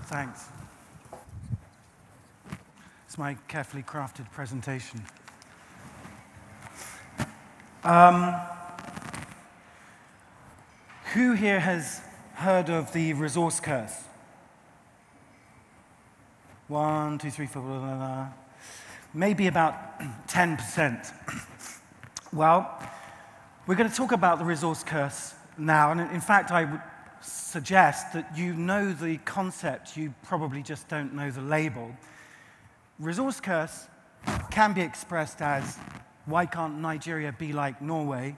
Thanks. It's my carefully crafted presentation. Who here has heard of the resource curse? 1, 2, 3, 4, blah, blah, blah. Maybe about 10%. Well, we're going to talk about the resource curse now, and in fact, I would suggest that you know the concept, you probably just don't know the label. Resource curse can be expressed as, why can't Nigeria be like Norway?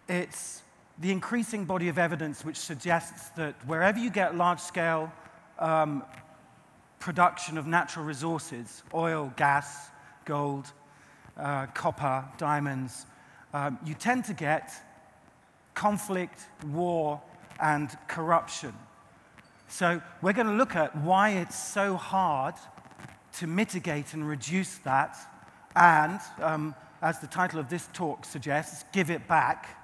It's the increasing body of evidence which suggests that wherever you get large-scale production of natural resources, oil, gas, gold, copper, diamonds, you tend to get conflict, war, and corruption. So we're going to look at why it's so hard to mitigate and reduce that, and, as the title of this talk suggests, give it back.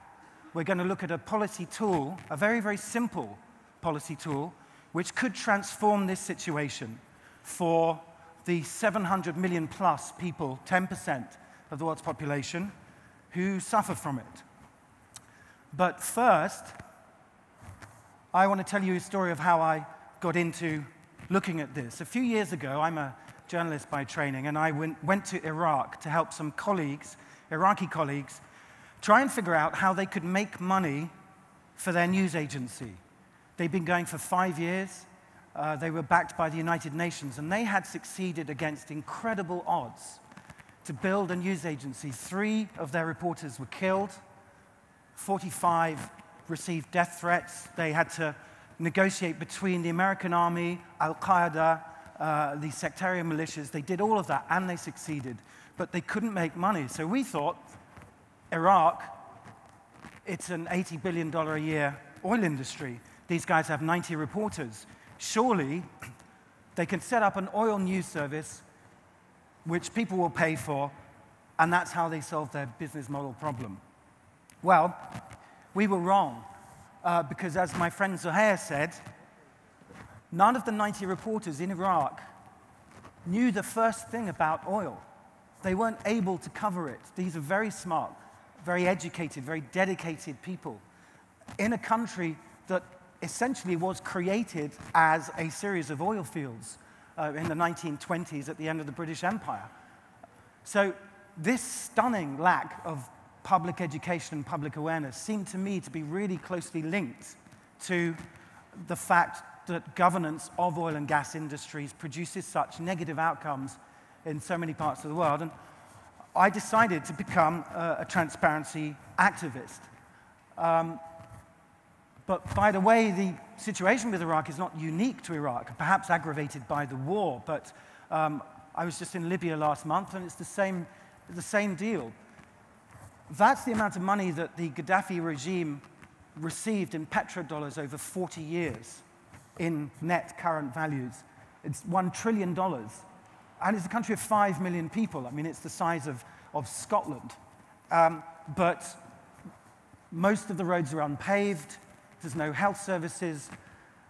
We're going to look at a policy tool, a very, very simple policy tool, which could transform this situation for the 700 million plus people, 10% of the world's population, who suffer from it. But first, I want to tell you a story of how I got into looking at this. A few years ago, I'm a journalist by training, and I went to Iraq to help some colleagues, Iraqi colleagues, try and figure out how they could make money for their news agency. They'd been going for 5 years. They were backed by the United Nations, and they had succeeded against incredible odds to build a news agency. 3 of their reporters were killed. 45 received death threats. They had to negotiate between the American army, Al-Qaeda, the sectarian militias. They did all of that, and they succeeded. But they couldn't make money. So we thought, Iraq, it's an $80 billion a year oil industry. These guys have 90 reporters. Surely they can set up an oil news service which people will pay for, and that's how they solve their business model problem. Well, we were wrong, because as my friend Zuhair said, none of the 90 reporters in Iraq knew the first thing about oil. They weren't able to cover it. These are very smart, very educated, very dedicated people in a country that essentially was created as a series of oil fields in the 1920s at the end of the British Empire. So this stunning lack of public education and public awareness seemed to me to be really closely linked to the fact that governance of oil and gas industries produces such negative outcomes in so many parts of the world. And I decided to become a transparency activist. But by the way, the situation with Iraq is not unique to Iraq, perhaps aggravated by the war. But I was just in Libya last month, and it's the same deal. That's the amount of money that the Gaddafi regime received in petrodollars over 40 years in net current values. It's $1 trillion. And it's a country of 5 million people. I mean, it's the size of Scotland. But most of the roads are unpaved. There's no health services.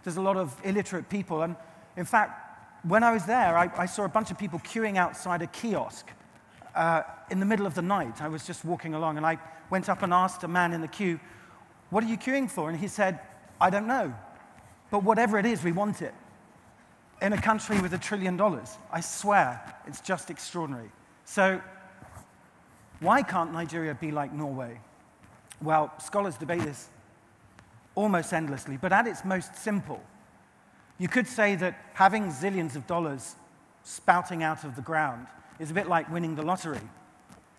There's a lot of illiterate people. And in fact, when I was there, I saw a bunch of people queuing outside a kiosk in the middle of the night. I was just walking along, and I went up and asked a man in the queue, "What are you queuing for?" And he said, "I don't know. But whatever it is, we want it." In a country with $1 trillion. I swear, it's just extraordinary. So why can't Nigeria be like Norway? Well, scholars debate this almost endlessly, but at its most simple, you could say that having zillions of dollars spouting out of the ground is a bit like winning the lottery.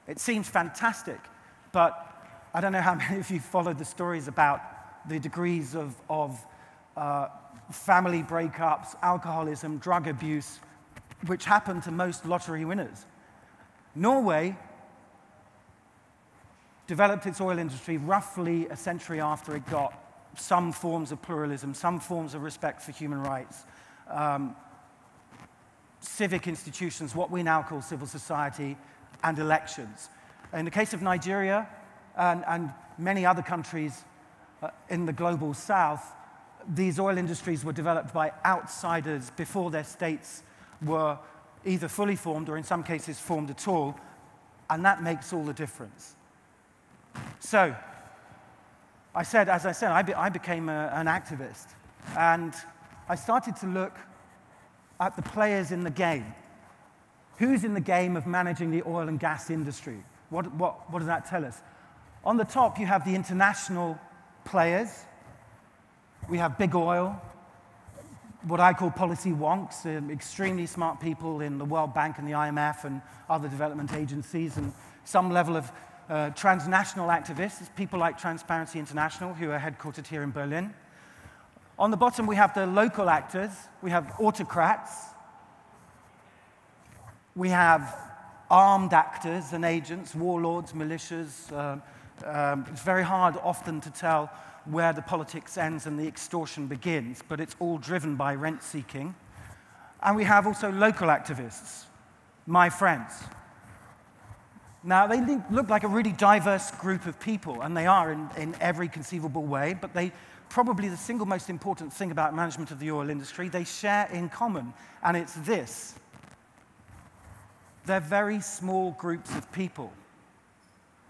It seems fantastic, but I don't know how many of you followed the stories about the degrees of family breakups, alcoholism, drug abuse, which happen to most lottery winners. Norway developed its oil industry roughly a century after it got some forms of pluralism, some forms of respect for human rights, civic institutions, what we now call civil society, and elections. In the case of Nigeria and many other countries in the global south, these oil industries were developed by outsiders before their states were either fully formed or in some cases formed at all, and that makes all the difference. So, as I said, I became an activist, and I started to look at the players in the game. Who's in the game of managing the oil and gas industry? What does that tell us? On the top, you have the international players. We have big oil, what I call policy wonks, extremely smart people in the World Bank and the IMF and other development agencies, and some level of transnational activists, people like Transparency International, who are headquartered here in Berlin. On the bottom, we have the local actors. We have autocrats. We have armed actors and agents, warlords, militias. It's very hard often to tell where the politics ends and the extortion begins, but it's all driven by rent-seeking. And we have also local activists, my friends. Now, they look like a really diverse group of people, and they are in every conceivable way, but probably the single most important thing about management of the oil industry, they share in common, and it's this. They're very small groups of people.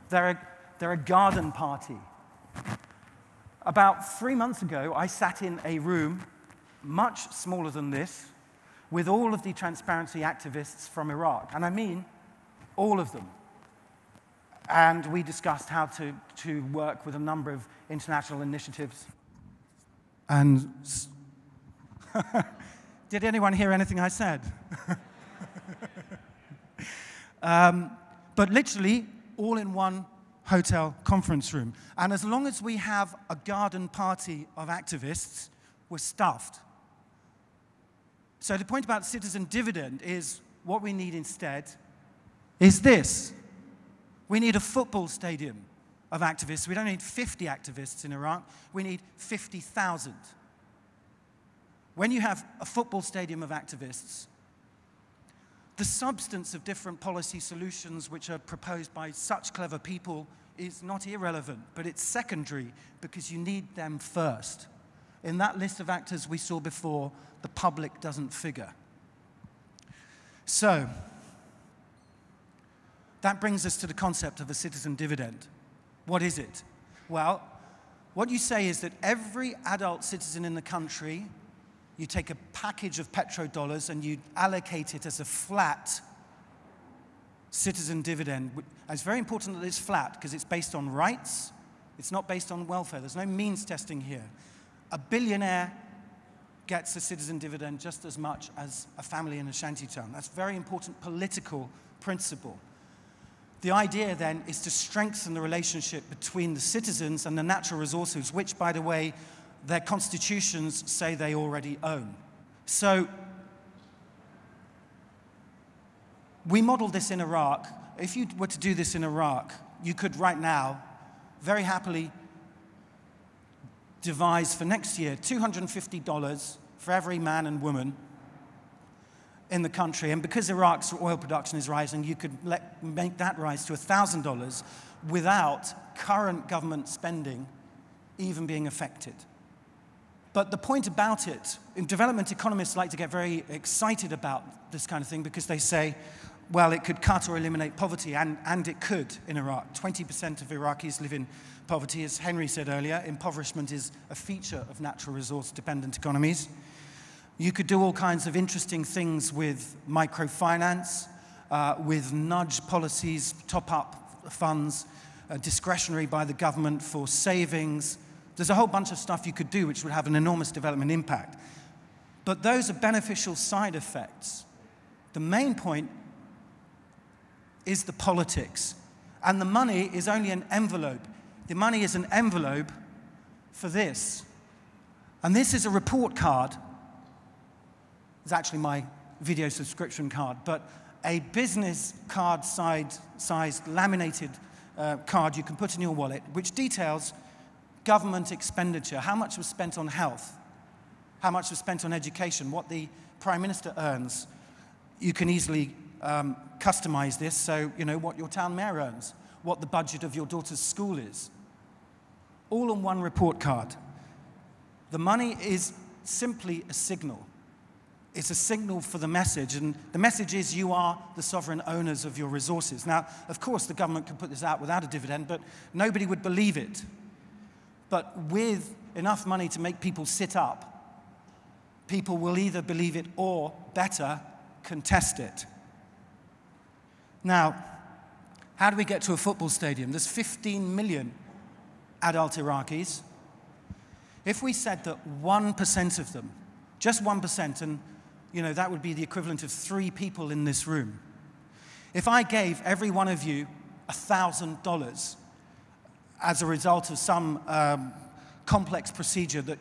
They're a garden party. About 3 months ago, I sat in a room much smaller than this with all of the transparency activists from Iraq, and I mean all of them. And we discussed how to work with a number of international initiatives. And did anyone hear anything I said? But literally, all in one hotel conference room. And as long as we have a garden party of activists, we're stuffed. So the point about citizen dividend is what we need instead is this. We need a football stadium of activists. We don't need 50 activists in Iraq. We need 50,000. When you have a football stadium of activists, the substance of different policy solutions which are proposed by such clever people is not irrelevant, but it's secondary because you need them first. In that list of actors we saw before, the public doesn't figure. So, that brings us to the concept of a citizen dividend. What is it? Well, what you say is that every adult citizen in the country, you take a package of petrodollars and you allocate it as a flat citizen dividend. It's very important that it's flat because it's based on rights. It's not based on welfare. There's no means testing here. A billionaire gets a citizen dividend just as much as a family in a shantytown. That's a very important political principle. The idea then is to strengthen the relationship between the citizens and the natural resources, which, by the way, their constitutions say they already own. So we modeled this in Iraq. If you were to do this in Iraq, you could right now very happily devise for next year $250 for every man and woman in the country. And because Iraq's oil production is rising, you could make that rise to $1,000 without current government spending even being affected. But the point about it, development economists like to get very excited about this kind of thing because they say, well, it could cut or eliminate poverty, and it could in Iraq. 20% of Iraqis live in poverty. As Henry said earlier, impoverishment is a feature of natural resource-dependent economies. You could do all kinds of interesting things with microfinance, with nudge policies, top-up funds, discretionary by the government for savings. There's a whole bunch of stuff you could do which would have an enormous development impact. But those are beneficial side effects. The main point is the politics. And the money is only an envelope. The money is an envelope for this. And this is a report card. It's actually my video subscription card, but a business card-sized laminated card you can put in your wallet, which details government expenditure, how much was spent on health, how much was spent on education, what the Prime Minister earns. You can easily customize this, so you know what your town mayor earns, what the budget of your daughter's school is. All on one report card. The money is simply a signal. It's a signal for the message, and the message is you are the sovereign owners of your resources. Now, of course, the government could put this out without a dividend, but nobody would believe it. But with enough money to make people sit up, people will either believe it or, better, contest it. Now, how do we get to a football stadium? There's 15 million adult Iraqis. If we said that 1% of them, just 1%, and that would be the equivalent of 3 people in this room. If I gave every one of you $1,000 as a result of some complex procedure that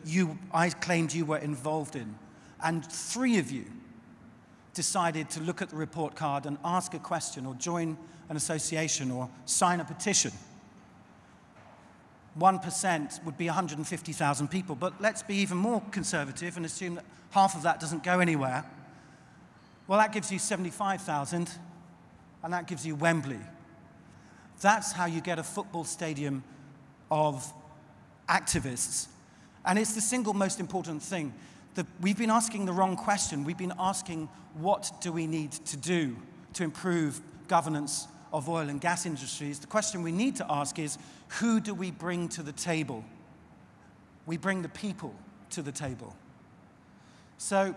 I claimed you were involved in, and 3 of you decided to look at the report card and ask a question or join an association or sign a petition, 1% would be 150,000 people. But let's be even more conservative and assume that half of that doesn't go anywhere. Well, that gives you 75,000, and that gives you Wembley. That's how you get a football stadium of activists. And it's the single most important thing. We've been asking the wrong question. We've been asking, what do we need to do to improve governance of oil and gas industries? The question we need to ask is, who do we bring to the table? We bring the people to the table. So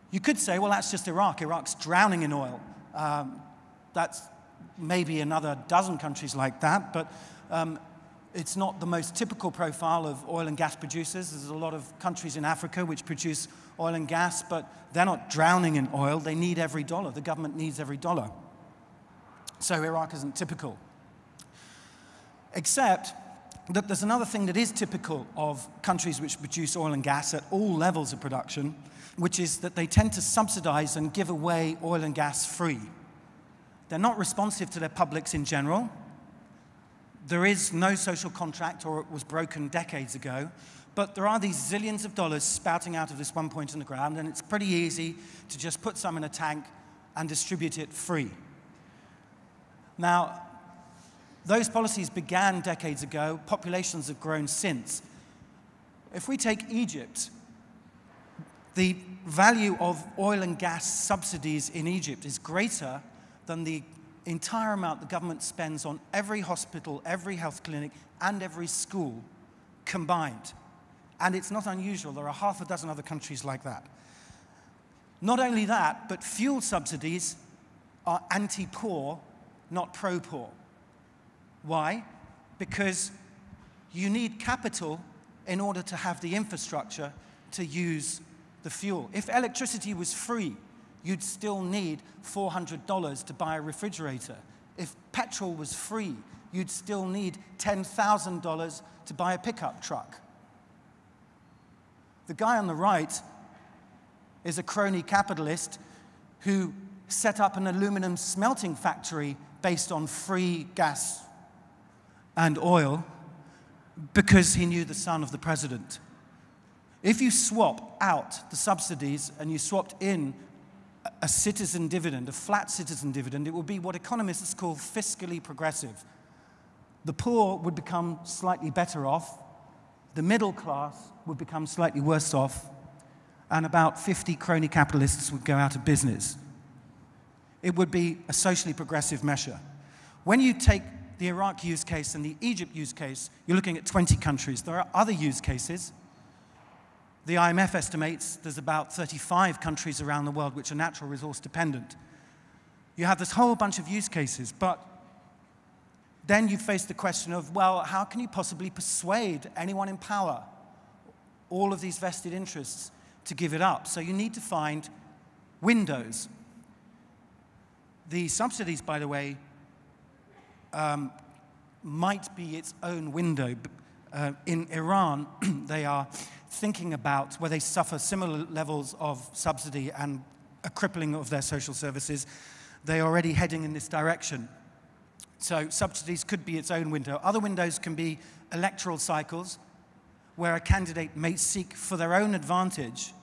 you could say, well, that's just Iraq. Iraq's drowning in oil. That's maybe another dozen countries like that, but it's not the most typical profile of oil and gas producers. There's a lot of countries in Africa which produce oil and gas, but they're not drowning in oil. They need every dollar. The government needs every dollar. So Iraq isn't typical. Except that there's another thing that is typical of countries which produce oil and gas at all levels of production, which is that they tend to subsidize and give away oil and gas free. They're not responsive to their publics in general. There is no social contract, or it was broken decades ago. But there are these zillions of dollars spouting out of this one point in the ground, and it's pretty easy to just put some in a tank and distribute it free. Now, those policies began decades ago. Populations have grown since. If we take Egypt, the value of oil and gas subsidies in Egypt is greater than the entire amount the government spends on every hospital, every health clinic, and every school combined. And it's not unusual. There are half a dozen other countries like that. Not only that, but fuel subsidies are anti-poor, not pro-poor. Why? Because you need capital in order to have the infrastructure to use the fuel. If electricity was free, you'd still need $400 to buy a refrigerator. If petrol was free, you'd still need $10,000 to buy a pickup truck. The guy on the right is a crony capitalist who set up an aluminum smelting factory based on free gas and oil because he knew the son of the president. If you swap out the subsidies and you swapped in a citizen dividend, a flat citizen dividend, it would be what economists call fiscally progressive. The poor would become slightly better off, the middle class would become slightly worse off, and about 50 crony capitalists would go out of business. It would be a socially progressive measure. When you take the Iraq use case and the Egypt use case, you're looking at 20 countries. There are other use cases. The IMF estimates there's about 35 countries around the world which are natural resource dependent. You have this whole bunch of use cases, but then you face the question of, well, how can you possibly persuade anyone in power, all of these vested interests, to give it up? So you need to find windows. The subsidies, by the way, might be its own window. In Iran, they are thinking about where they suffer similar levels of subsidy and a crippling of their social services. They are already heading in this direction. So subsidies could be its own window. Other windows can be electoral cycles, where a candidate may seek for their own advantage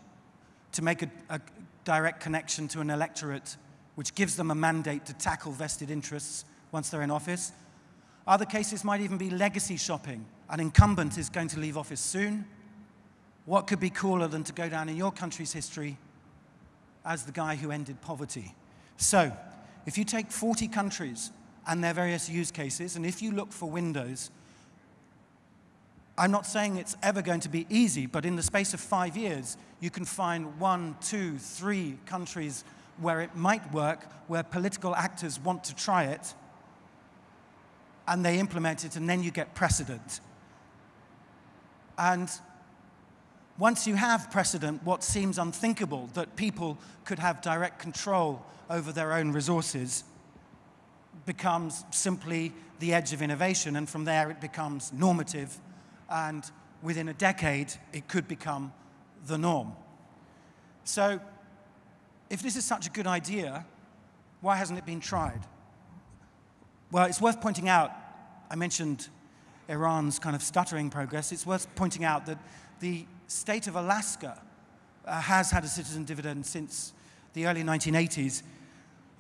to make a direct connection to an electorate, which gives them a mandate to tackle vested interests once they're in office. Other cases might even be legacy shopping. An incumbent is going to leave office soon. what could be cooler than to go down in your country's history as the guy who ended poverty? So, if you take 40 countries and their various use cases, and if you look for windows, I'm not saying it's ever going to be easy, but in the space of 5 years, you can find 1, 2, 3 countries where it might work, where political actors want to try it, and they implement it, and then you get precedent. And once you have precedent, what seems unthinkable, that people could have direct control over their own resources, becomes simply the edge of innovation, and from there it becomes normative, and within a decade it could become the norm. So, if this is such a good idea, why hasn't it been tried? Well, it's worth pointing out, I mentioned Iran's kind of stuttering progress, it's worth pointing out that the state of Alaska has had a citizen dividend since the early 1980s.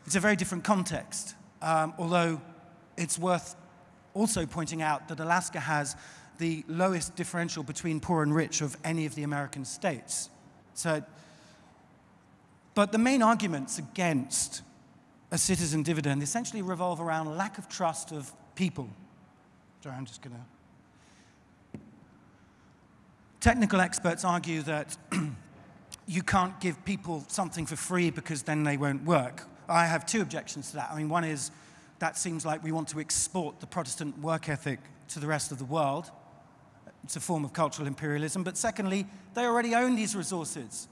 It's a very different context, although it's worth also pointing out that Alaska has the lowest differential between poor and rich of any of the American states. But the main arguments against a citizen dividend essentially revolve around lack of trust of people. Sorry, I'm just going to... Technical experts argue that you can't give people something for free because then they won't work. I have 2 objections to that. I mean, one is that seems like we want to export the Protestant work ethic to the rest of the world. It's a form of cultural imperialism. But secondly, they already own these resources.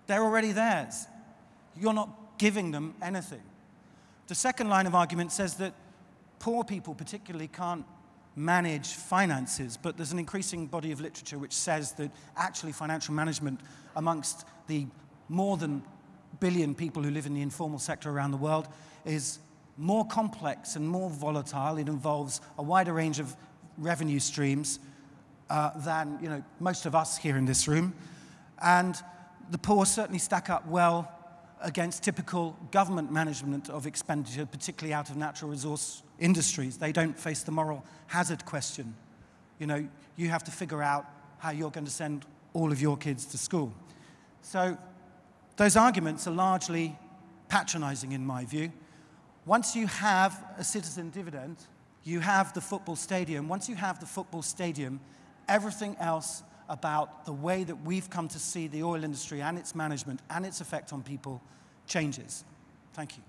They're already theirs. You're not giving them anything. The second line of argument says that poor people particularly can't manage finances, but there's an increasing body of literature which says that actually financial management amongst the more than 1 billion people who live in the informal sector around the world is more complex and more volatile. It involves a wider range of revenue streams than most of us here in this room. And the poor certainly stack up well against typical government management of expenditure, particularly out of natural resource industries. They don't face the moral hazard question. You have to figure out how you're going to send all of your kids to school. So those arguments are largely patronizing in my view. Once you have a citizen dividend, you have the football stadium. Once you have the football stadium, everything else about the way that we've come to see the oil industry and its management and its effect on people changes. Thank you.